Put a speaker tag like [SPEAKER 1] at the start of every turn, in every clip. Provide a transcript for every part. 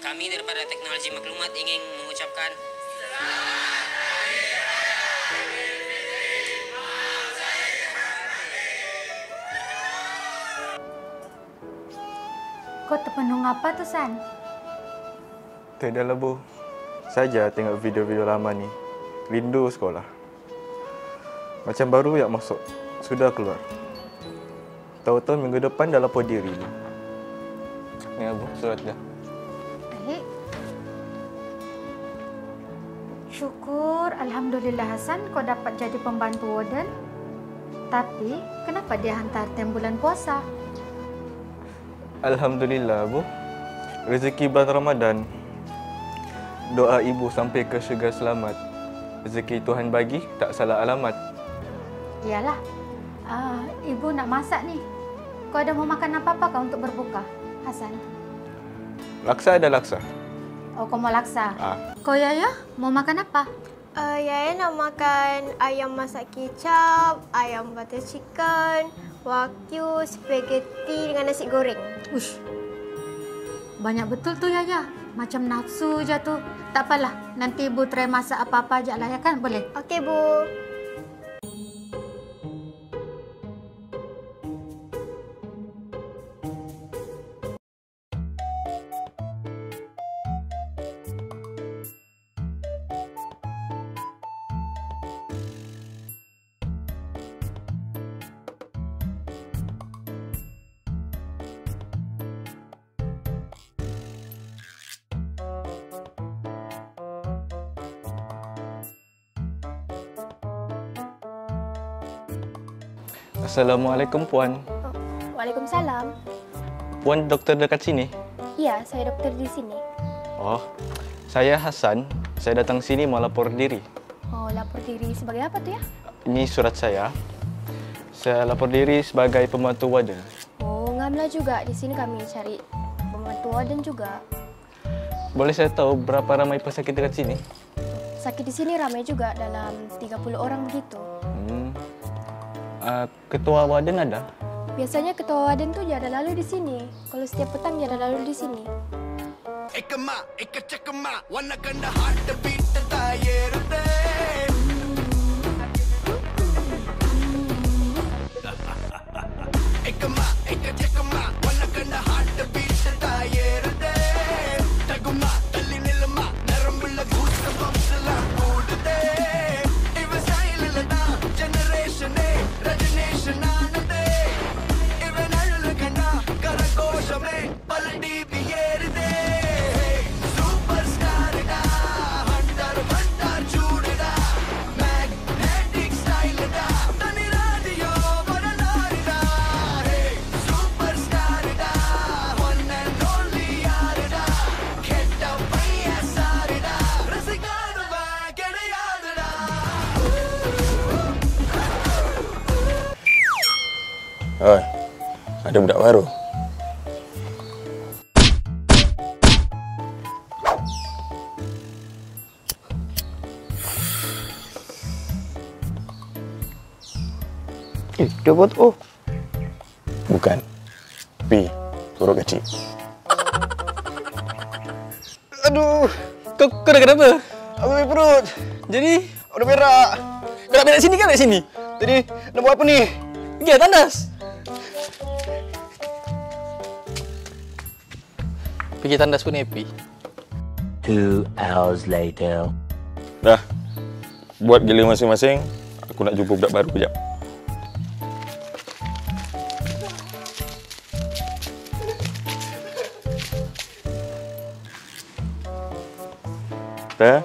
[SPEAKER 1] Kami daripada Teknologi Maklumat ingin mengucapkan
[SPEAKER 2] Kau terpenung apa tu, San?
[SPEAKER 3] Tak adalah, Bu. Saja tengok video-video lama ni. Rindu sekolah. Macam baru yang masuk. Sudah keluar. Tahu-tahu minggu depan dah lapor diri. Ni, Bu, surat dia.
[SPEAKER 2] Baik. Syukur, Alhamdulillah Hasan, kau dapat jadi pembantu warden. Tapi, kenapa dia hantar tem bulan puasa?
[SPEAKER 3] Alhamdulillah, Bu. Rezeki bulan Ramadan. Doa ibu sampai ke syurga selamat. Rezeki Tuhan bagi, tak salah alamat.
[SPEAKER 2] Iyalah. Ibu nak masak ni. Kau ada mau makan apa-apa kau untuk berbuka, Hasan?
[SPEAKER 3] Laksa ada laksa.
[SPEAKER 2] Oh, kau mau laksa?
[SPEAKER 3] Ah.
[SPEAKER 2] Kau, Yaya, mau makan apa?
[SPEAKER 4] Yaya nak makan ayam masak kicap, ayam butter chicken, wagyu, spaghetti dengan nasi goreng.
[SPEAKER 2] Ush, banyak betul tu, Yaya. Macam nafsu je tu. Tak apalah, nanti Ibu try masak apa-apa je lah, ya kan? Boleh?
[SPEAKER 4] Okey, Bu.
[SPEAKER 3] Assalamualaikum, Puan.
[SPEAKER 4] Waalaikumsalam.
[SPEAKER 3] Puan doktor dekat sini?
[SPEAKER 4] Ya, saya doktor di sini.
[SPEAKER 3] Oh, saya Hasan. Saya datang sini mau lapor diri.
[SPEAKER 4] Oh, lapor diri sebagai apa tu ya?
[SPEAKER 3] Ini surat saya. Saya lapor diri sebagai pembantu warden.
[SPEAKER 4] Oh, ngamlah juga. Di sini kami cari pembantu warden juga.
[SPEAKER 3] Boleh saya tahu berapa ramai pesakit dekat sini?
[SPEAKER 4] Sakit di sini ramai juga, dalam 30 orang begitu.
[SPEAKER 3] Ketua warden ada?
[SPEAKER 4] Biasanya ketua warden tu dia ada lalu di sini. Kalau setiap petang dia ada lalu di sini.
[SPEAKER 5] Oi, ada budak baru. Dia buat O. Bukan. P. Huruf kecil.
[SPEAKER 3] Aduh, kau dah kenapa?
[SPEAKER 5] Aku sakit perut.
[SPEAKER 3] Jadi,
[SPEAKER 5] Udah berak.
[SPEAKER 3] kau nak berak sini kan nak sini?
[SPEAKER 5] Tadi nak buat apa ni?
[SPEAKER 3] Pergi lah tandas. Pergi tandas pun happy.
[SPEAKER 6] 2 hours later.
[SPEAKER 5] Dah. Buat gila masing-masing. Aku nak jumpa budak baru kejap. Teh?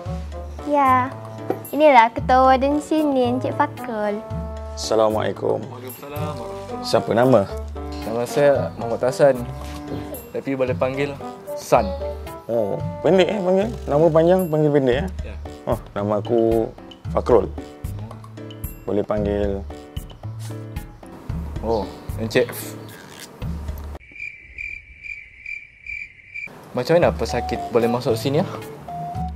[SPEAKER 4] Ya. Inilah ketua warden sini, Encik Fakul.
[SPEAKER 5] Assalamualaikum.
[SPEAKER 3] Waalaikumsalam.
[SPEAKER 5] Siapa nama?
[SPEAKER 3] Nama saya Muhammad Hasan. Tapi boleh panggil San.
[SPEAKER 5] Oh, pendek panggil. Nama panjang panggil pendek
[SPEAKER 3] Ya.
[SPEAKER 5] Oh, nama aku Fakrul. Boleh panggil.
[SPEAKER 3] Oh, Encik. Macam mana pesakit boleh masuk sini ya?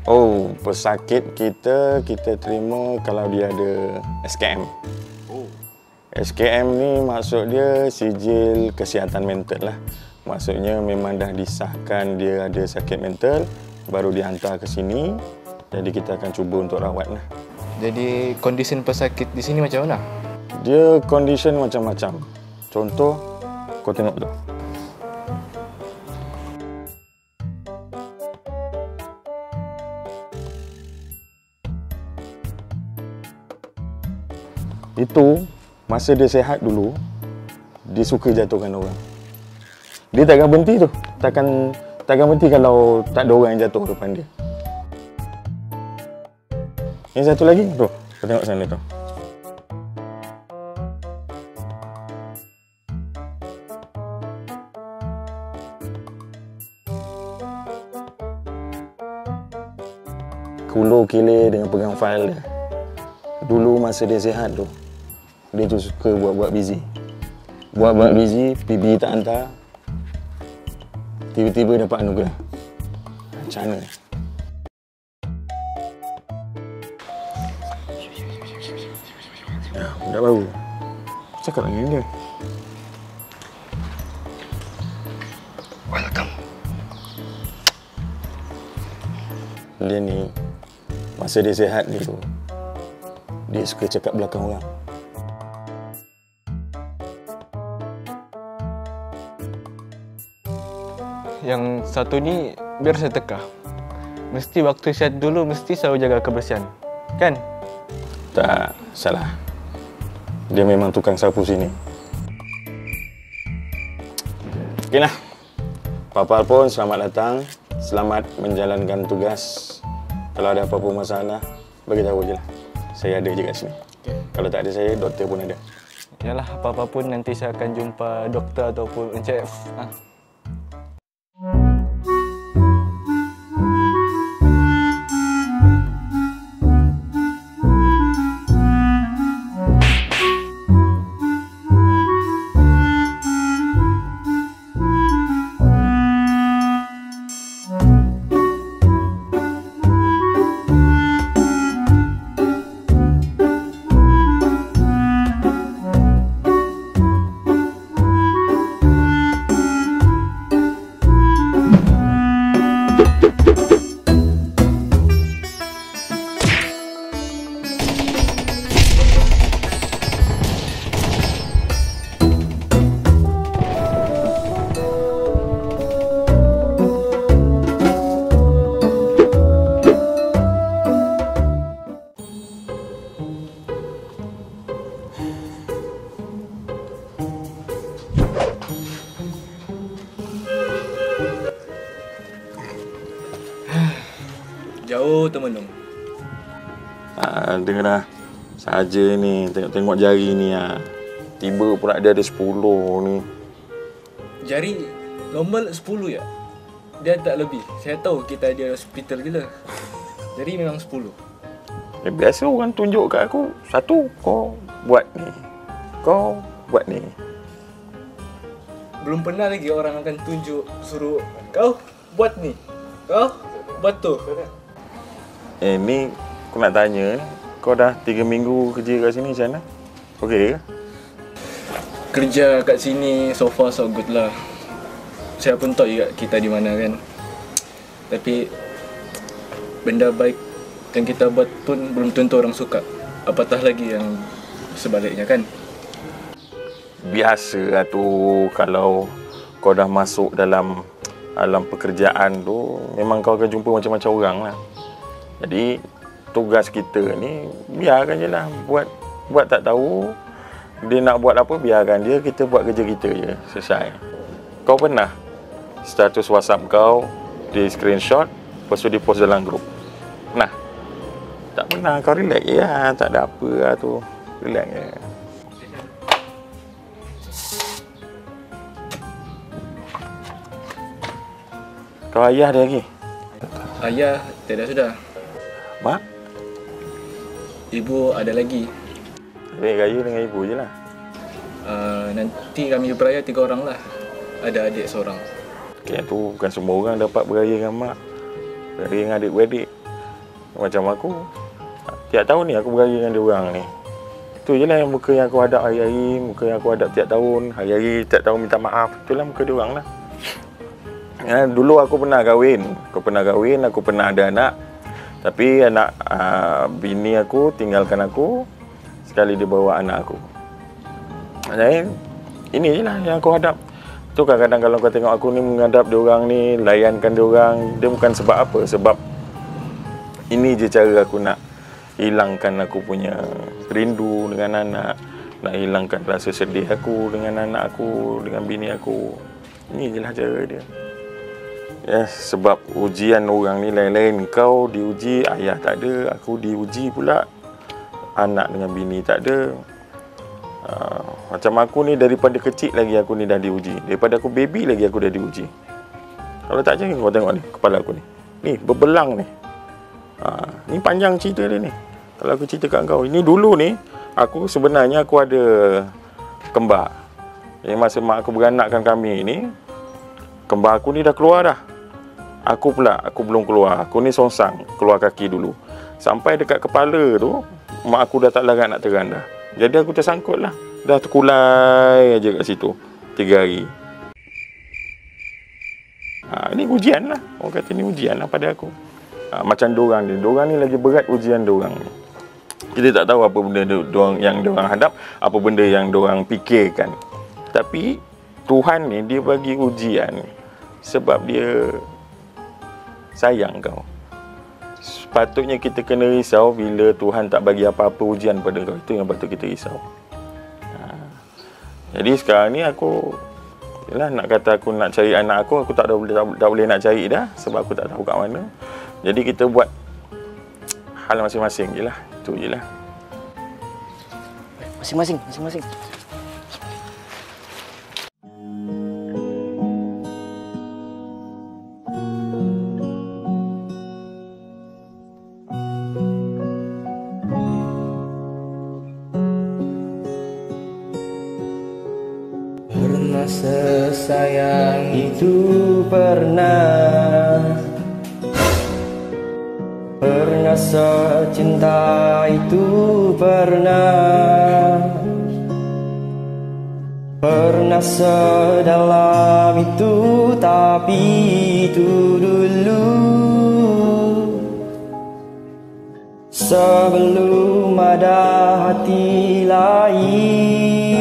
[SPEAKER 5] Oh, pesakit kita terima kalau dia ada SKM.
[SPEAKER 3] Oh.
[SPEAKER 5] SKM ni maksud dia sijil kesihatan mental lah. Maksudnya memang dah disahkan dia ada sakit mental, baru dihantar ke sini. Jadi kita akan cuba untuk rawat lah.
[SPEAKER 3] Jadi kondisi pesakit di sini macam mana?
[SPEAKER 5] Dia condition macam-macam. Contoh, kau tengok tu. Itu, masa dia sihat dulu, dia suka jatuhkan orang. Dia takkan berhenti tu. Takkan berhenti kalau tak ada orang yang jatuh depan dia. Yang satu lagi, tu. Kau tengok sana tu. Kulur kilir dengan pegang fail dia. Dulu masa dia sihat tu, dia tu suka buat-buat busy. Buat-buat busy, PB tak hantar. Tiba-tiba dapat anugerah. Macam mana? Budak baru. Cakap dengan dia. Welcome. Dia ni, masa dia sihat ni tu, dia suka cakap belakang orang.
[SPEAKER 3] Yang satu ni biar saya teka. Mesti waktu sihat dulu mesti selalu jaga kebersihan. Kan?
[SPEAKER 5] Tak, salah. Dia memang tukang sapu sini. Okeylah. Papa pun selamat datang. Selamat menjalankan tugas. Kalau ada apa-apa masalah, bagi tahu je lah. Saya ada je kat sini. Okay. Kalau tak ada saya, doktor pun ada.
[SPEAKER 3] Yalah, apa-apa pun nanti saya akan jumpa doktor ataupun encik. Jauh Temenung.
[SPEAKER 5] Dengarlah. Saja ni, tengok jari ni ah. Tiba pula dia ada 10 ni.
[SPEAKER 3] Jari normal 10 ya? Dia tak lebih. Saya tahu kita ada hospital gila. Jari memang 10.
[SPEAKER 5] Biasa orang tunjuk kat aku, satu kau buat ni. Kau buat ni.
[SPEAKER 3] Belum pernah lagi orang akan tunjuk suruh kau buat ni. Kau buat tu.
[SPEAKER 5] Ni aku nak tanya, kau dah 3 minggu kerja kat sini macam mana? Okey ke?
[SPEAKER 3] Kerja kat sini so far so good lah. Saya pun tahu juga kita di mana kan. Tapi benda baik yang kita buat pun belum tentu orang suka. Apatah lagi yang sebaliknya kan.
[SPEAKER 5] Biasa lah tu, kalau kau dah masuk dalam alam pekerjaan tu, memang kau akan jumpa macam-macam orang lah. Jadi tugas kita ni biarkan je lah. Buat tak tahu dia nak buat apa, biarkan dia, kita buat kerja kita je. Selesai. Kau pernah status WhatsApp kau di screenshot, lepas tu di post dalam grup? Nah, tak pernah. Kau relax je lah. Tak ada apa lah tu. Relax je. Kau ayah ada lagi?
[SPEAKER 3] Ayah tiada sudah.
[SPEAKER 5] Mak?
[SPEAKER 3] Ibu ada lagi.
[SPEAKER 5] Ambil raya dengan ibu je lah.
[SPEAKER 3] Nanti kami beraya 3 orang lah. Ada adik seorang.
[SPEAKER 5] Okay, tu bukan semua orang dapat beraya dengan mak. Beraya dengan adik-beradik. Macam aku, tiap tahun ni aku beraya dengan dia orang ni. Itu je lah yang muka yang aku hadap hari-hari, muka yang aku hadap tiap tahun. Hari-hari tiap tahun minta maaf. Itulah muka dia orang lah. Dulu aku pernah kahwin. Aku pernah ada anak. Tapi anak bini aku tinggalkan aku sekali dia bawa anak aku. Jadi ini je lah yang aku hadap. Tu kadang-kadang kalau kau tengok aku ni menghadap dia orang ni, layankan dia orang, dia bukan sebab apa, sebab ini je cara aku nak hilangkan aku punya rindu dengan anak, nak hilangkan rasa sedih aku dengan anak aku, dengan bini aku. Ini je lah cara dia. Ya, sebab ujian orang ni lain-lain. Kau diuji, ayah tak ada. Aku diuji pula, anak dengan bini tak ada. Macam aku ni daripada kecil lagi aku ni dah diuji. Daripada aku baby lagi aku dah diuji. Kalau tak jangan kau tengok ni, kepala aku ni. Ni, berbelang ni. Ni panjang cerita dia ni. Kalau aku cerita kat kau, ini dulu ni, aku sebenarnya aku ada kembar. Yang masa mak aku beranakkan kami ni, kembar aku ni dah keluar dah. Aku pula, aku belum keluar. Aku ni songsang, keluar kaki dulu. Sampai dekat kepala tu, mak aku dah tak larat nak teran dah. Jadi aku tersangkut lah. Dah terkulai aja kat situ 3 hari. Ini ujian lah. Orang kata ni ujian lah pada aku. Macam diorang ni. Diorang ni lagi berat ujian diorang ni. Kita tak tahu apa benda yang diorang hadap, apa benda yang diorang fikirkan. Tapi Tuhan ni dia bagi ujian sebab dia sayang kau. Sepatutnya kita kena risau bila Tuhan tak bagi apa-apa ujian pada kau. Itu yang patut kita risau. Jadi sekarang ni aku, yalah, nak kata aku nak cari anak aku tak boleh nak cari dah. Sebab aku tak tahu kat mana. Jadi kita buat hal masing-masing je lah. Itu je lah.
[SPEAKER 7] Masing-masing.
[SPEAKER 8] Pernah sesayang itu pernah secinta itu pernah sedalam itu, tapi itu dulu sebelum ada hati lain.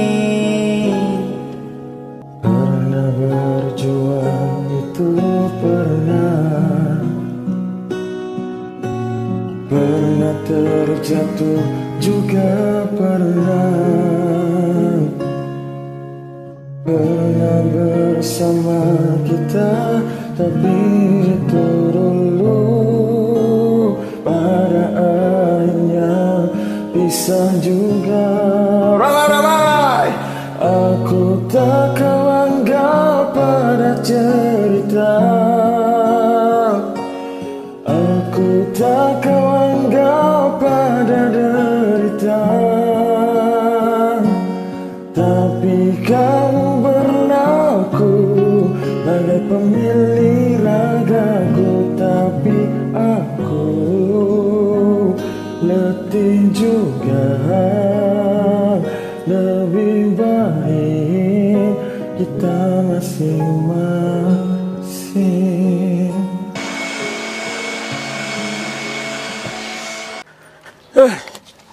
[SPEAKER 8] Pernah berjuang itu pernah terjatuh juga pernah bersama kita, tapi itu dulu pada akhirnya pisah juga. Ramai, aku tak kau anggap pada cerita, aku tak kau anggap pada derita, tapi kamu berlaku bagai pemilik ragaku. Tapi aku letih juga, lebih baik kita masing-masing.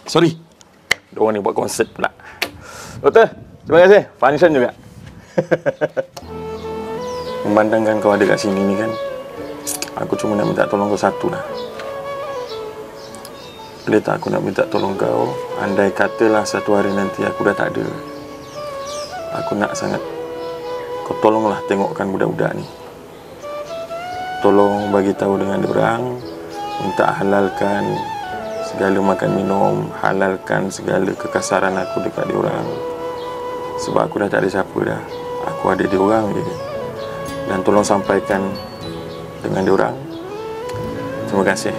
[SPEAKER 5] Sorry, diorang ni buat konsert pula. Doktor, terima kasih. Function juga. Memandangkan kau ada kat sini ni kan, aku cuma nak minta tolong kau satu lah. Boleh tak aku nak minta tolong kau, andai katalah satu hari nanti aku dah tak ada, aku nak sangat kau tolonglah tengokkan budak-budak ni. Tolong bagi tahu dengan diorang, minta halalkan segala makan minum, halalkan segala kekasaran aku dekat diorang. Sebab aku dah tak ada siapa dah, aku ada diorang je. Dan tolong sampaikan dengan diorang, terima kasih.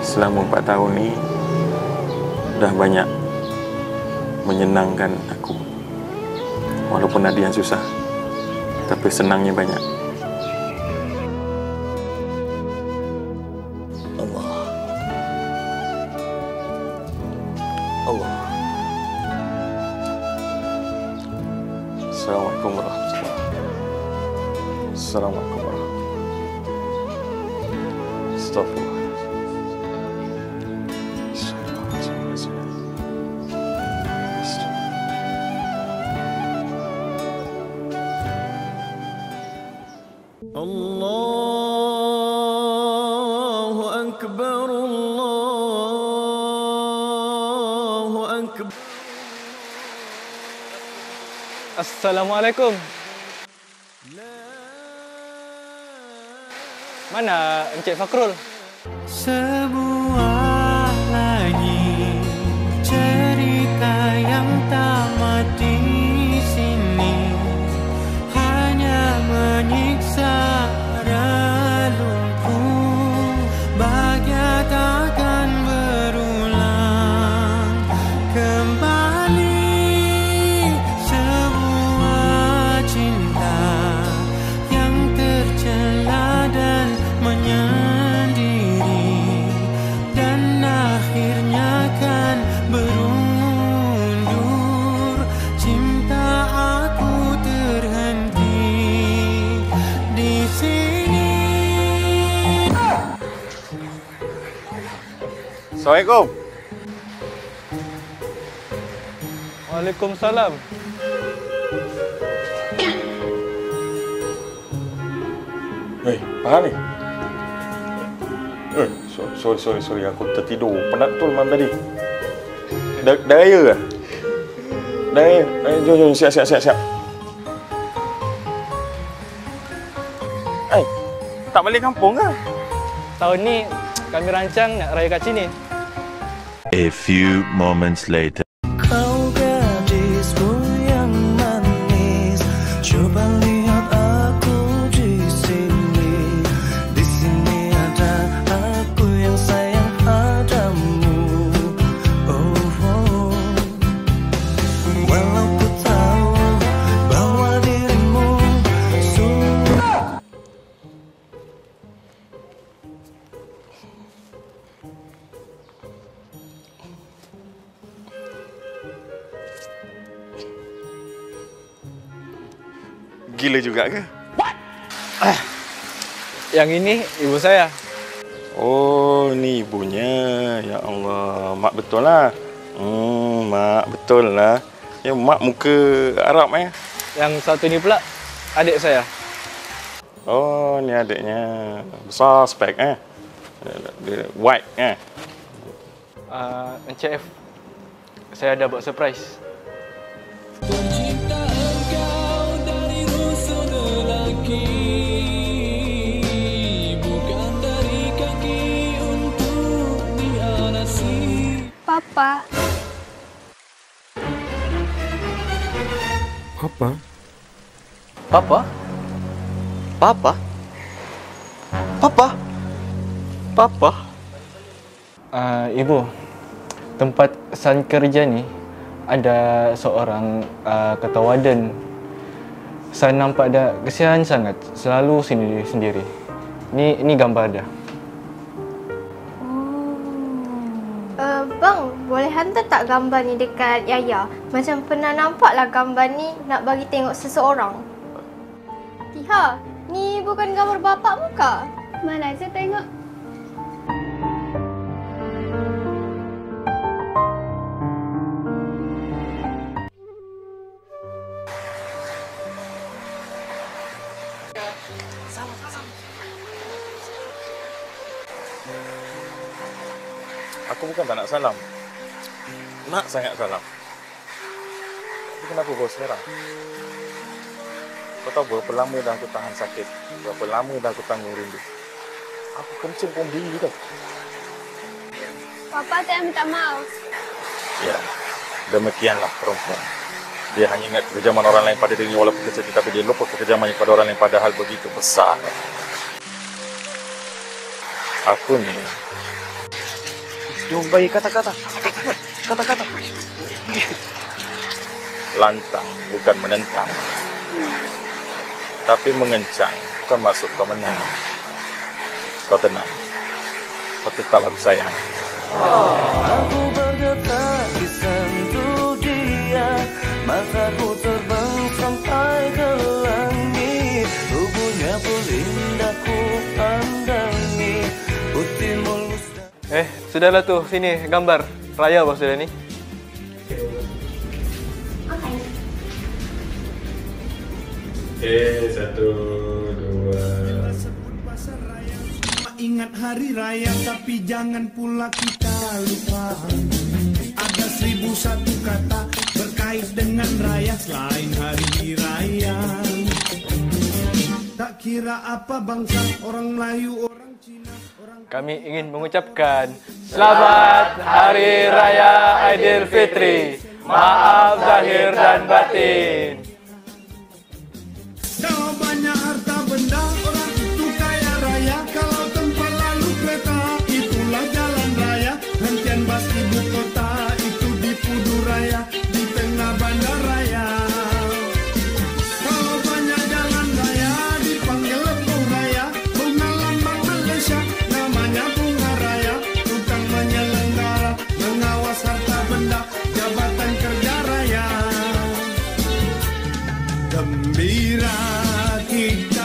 [SPEAKER 5] Selama 4 tahun ni dah banyak menyenangkan aku. Walaupun ada yang susah, tapi senangnya banyak. Allah. Assalamualaikum warahmatullahi wabarakatuh. Assalamualaikum warahmatullahi wabarakatuh. Astagfirullah.
[SPEAKER 8] Allahu Akbar, Allahu Akbar.
[SPEAKER 7] Assalamualaikum. Mana Encik Fakrul?
[SPEAKER 8] Sebuah lagi cerita yang tamat di sini, hanya menyiksa relungku, bahagia takkan berulang kembali. Sebuah cinta yang tercela dan menyendiri, dan akhirnya kan berundur. Cinta aku terhenti di sini.
[SPEAKER 5] Assalamualaikum.
[SPEAKER 7] Waalaikumsalam.
[SPEAKER 5] Hei, Farhan ni? Sorry. Aku tertidur. Penat betul malam tadi. Dah raya ke? Dah raya. Jom. Siap. Tak balik kampung ke?
[SPEAKER 7] Tahun ni kami rancang nak raya kat sini.
[SPEAKER 6] A few moments later.
[SPEAKER 8] Kau gadisku yang manis, coba lihat aku di sini. Di sini ada aku yang sayang padamu. Oh. Walau ku tahu bahwa dirimu sudah.
[SPEAKER 5] Gila juga ke?
[SPEAKER 7] Yang ini ibu saya.
[SPEAKER 5] Oh, ni ibunya. Ya Allah, mak betul lah. Mak betul lah. Ya, mak muka Arab
[SPEAKER 7] Yang satu ni pula adik saya.
[SPEAKER 5] Oh, ni adiknya. Besar spek Dia white
[SPEAKER 7] Encik F, saya ada buat surprise.
[SPEAKER 4] Papa.
[SPEAKER 3] Apa?
[SPEAKER 7] Papa? Papa? Papa? Papa? Ibu, tempat San kerja ni ada seorang ketua warden. Saya nampak dia kesian sangat, selalu sendiri. Ni gambar dia.
[SPEAKER 4] Bang, boleh hantar tak gambar ni dekat Yaya? Macam pernah nampaklah gambar ni nak bagi tengok seseorang. Tiha, ni bukan gambar bapak muka? Mana saya tengok?
[SPEAKER 5] Aku bukan tak nak salam. Nak sangat salam. Tapi kenapa kau sekarang? Kau tahu berapa lama dah aku tahan sakit? Berapa lama dah aku tanggung rindu? Aku kencing pun diri tau.
[SPEAKER 4] Papa saya minta maaf.
[SPEAKER 5] Ya, demikianlah perempuan. Dia hanya ingat kekejaman orang lain pada dirinya walaupun kecil, tapi dia lupa kekejamannya pada orang lain padahal begitu besar. Aku ni jumpai kata-kata. Lantang bukan menentang, tapi mengencang bukan maksud kau menang. Kau tenang, kau tetap aku sayang.
[SPEAKER 8] Aku berkata disentuh dia, mataku terbang sampai ke langit. Tubuhnya pun
[SPEAKER 7] Sudahlah tu, sini gambar raya bos sudah ni.
[SPEAKER 5] Satu, dua.
[SPEAKER 8] Ingat hari raya tapi jangan pula kita lupa. Ada 1001 kata berkait dengan raya selain hari raya. Tak kira apa bangsa, orang Melayu, orang Cina, orang...
[SPEAKER 7] Kami ingin mengucapkan Selamat Hari Raya Aidilfitri. Maaf zahir dan batin.
[SPEAKER 8] Kalau banyak harta benda, orang itu kaya raya. Kalau tempat lalu kereta, itulah jalan raya. Hentian bas ibu kota, itu di Pudu Raya, di tengah bandar raya. Kalau banyak jalan raya, dipanggil Lebuh Raya. Bunga lambang Malaysia, namanya Bunga Raya. Tukang menyelenggara, mengawas harta benda, Jabatan Kerja Raya. Gembira kita